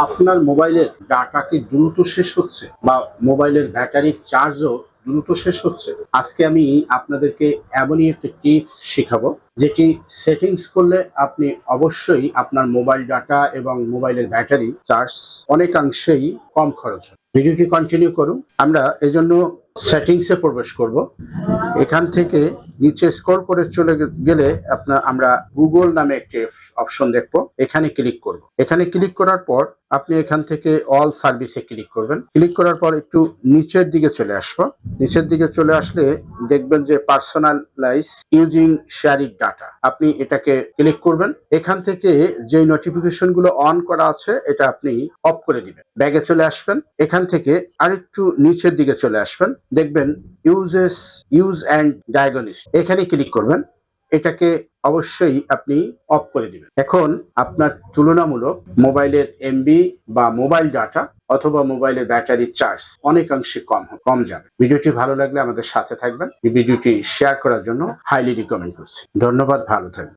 আপনার মোবাইলের ডাটা কি দ্রুত শেষ হচ্ছে বা মোবাইলের ব্যাটারির চার্জও দ্রুত শেষ হচ্ছে? আজকে আমি আপনাদেরকে এমনই একটা টিপস শেখাবো যেটি সেটিংস করলে আপনি অবশ্যই আপনার মোবাইল ডাটা এবং মোবাইলের ব্যাটারি চার্জ অনেকাংশেই কম খরচ হয়। ভিডিওটি কন্টিনিউ করুন। আমরা এজন্য সেটিংসে প্রবেশ করব। এখান থেকে নিচে স্ক্রল করে চলে গেলে আমরা গুগল নামে একটি অপশন দেখবো। এখানে ক্লিক করব। এখানে ক্লিক করার পর আপনি এখান থেকে অল সার্ভিসে ক্লিক করবেন। ক্লিক করার পর একটু নিচের দিকে চলে আসবো। নিচের দিকে চলে আসলে দেখবেন যে পার্সোনালাইজ ইউজিং শেয়ারিং ডাটা, আপনি এটাকে ক্লিক করবেন। এখান থেকে যে নোটিফিকেশন গুলো অন করা আছে এটা আপনি অফ করে দিবেন। ব্যাগে চলে আসবেন। এখান থেকে আরেকটু নিচের দিকে চলে আসবেন, দেখবেন ইউজ অ্যান্ড ডায়াগনিস্ট, এখানে ক্লিক করবেন। এটাকে অবশ্যই আপনি অফ করে দিবেন। এখন আপনার তুলনামূলক মোবাইলের এমবি বা মোবাইল ডাটা অথবা মোবাইলের ব্যাটারি চার্জ অনেকাংশে কম যাবে। ভিডিওটি ভালো লাগলে আমাদের সাথে থাকবেন। এই ভিডিওটি শেয়ার করার জন্য হাইলি রিকমেন্ড করছি। ধন্যবাদ, ভালো থাকবেন।